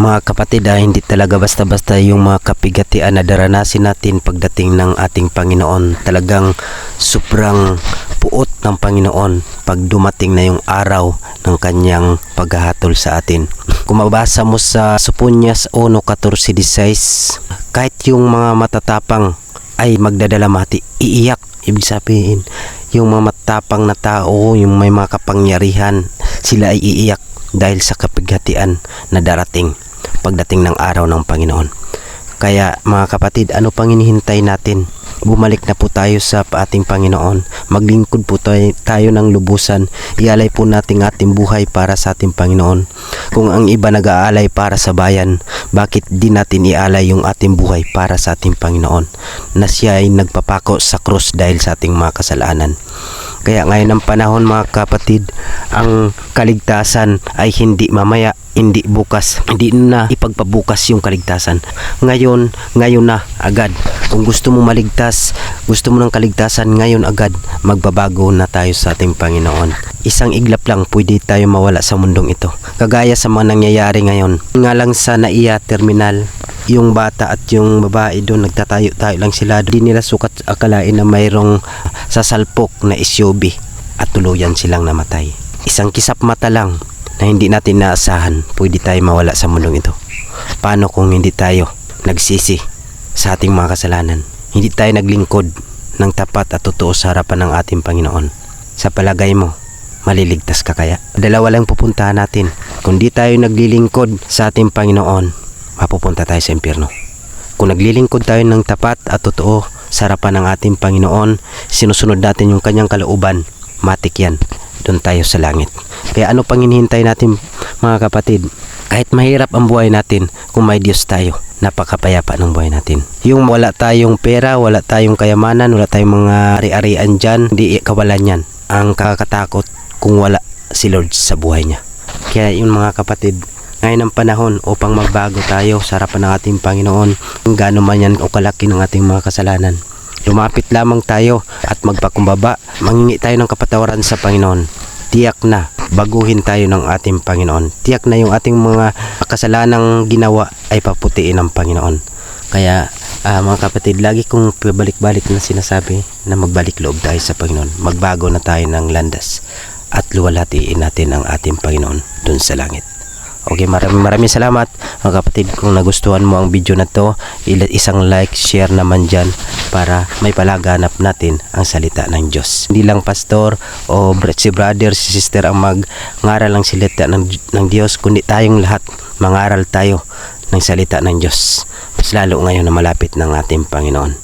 Mga kapatid, hindi talaga basta-basta yung mga kapigatian na daranasin natin pagdating ng ating Panginoon. Talagang sobrang puot ng Panginoon pag dumating na yung araw ng kanyang paghahatol sa atin. Kung mabasa mo sa Sophonias 1:14-16, kahit yung mga matatapang ay magdadalamhati, iiyak. Ibig sabihin, yung mga matapang na tao, yung may mga kapangyarihan, sila ay iiyak dahil sa kapighatian na darating pagdating ng araw ng Panginoon. Kaya mga kapatid, ano pang hinihintay natin? Bumalik na po tayo sa ating Panginoon. Maglingkod po tayo ng lubusan. Ialay po natin ating buhay para sa ating Panginoon. Kung ang iba nag-aalay para sa bayan, bakit di natin ialay yung ating buhay para sa ating Panginoon, na siya ay nagpapako sa krus dahil sa ating mga kasalanan? Kaya ngayon ang panahon mga kapatid, ang kaligtasan ay hindi mamaya, hindi bukas, hindi na ipagpabukas yung kaligtasan. Ngayon na agad. Kung gusto mo maligtas, gusto mo ng kaligtasan ngayon agad, magbabago na tayo sa ating Panginoon. Isang iglap lang pwede tayo mawala sa mundong ito. Kagaya sa mga nangyayari ngayon. Nga lang sa NAIA terminal, yung bata at yung babae doon nagtatayo-tayo lang sila. Di nila sukat akalain na mayroong sasalpok na SUV at tuluyan silang namatay. Isang kisap mata lang na hindi natin naasahan, pwede tayo mawala sa mundong ito. Paano kung hindi tayo nagsisi sa ating mga kasalanan? Hindi tayo naglingkod ng tapat at totoo sa harapan ng ating Panginoon. Sa palagay mo, maliligtas ka kaya? Dalawa lang pupuntahan natin. Kung di tayo naglilingkod sa ating Panginoon, mapupunta tayo sa impyerno. Kung naglilingkod tayo ng tapat at totoo sa harapan ng ating Panginoon, sinusunod natin yung kanyang kalooban, matik yan, doon tayo sa langit. Kaya ano pang hinihintay natin mga kapatid? Kahit mahirap ang buhay natin, kung may Diyos tayo, napakapayapa ng buhay natin. Yung wala tayong pera, wala tayong kayamanan, wala tayong mga ari-arian dyan, hindi kawalan yan. Ang kakatakot kung wala si Lord sa buhay niya. Kaya yun mga kapatid, ngayon ang panahon upang magbago tayo sa harapan ng ating Panginoon, kung gaano man yan o kalaki ng ating mga kasalanan. Lumapit lamang tayo at magpakumbaba, mangingi tayo ng kapatawaran sa Panginoon. Tiyak na baguhin tayo ng ating Panginoon. Tiyak na yung ating mga kasalanang ginawa ay paputiin ng Panginoon. Kaya mga kapatid, lagi kong pabalik-balik na sinasabi na magbalik loob tayo sa Panginoon. Magbago na tayo ng landas at luwalhatiin natin ang ating Panginoon dun sa langit. Okay, maraming salamat mga kapatid. Kung nagustuhan mo ang video na to, isang like, share naman dyan para may palaganap natin ang salita ng Diyos. Hindi lang pastor o si brother, si sister ang mag-ngaral ng salita ng Diyos, kundi tayong lahat mangaral tayo ng salita ng Diyos. Mas lalo ngayon na malapit ng ating Panginoon.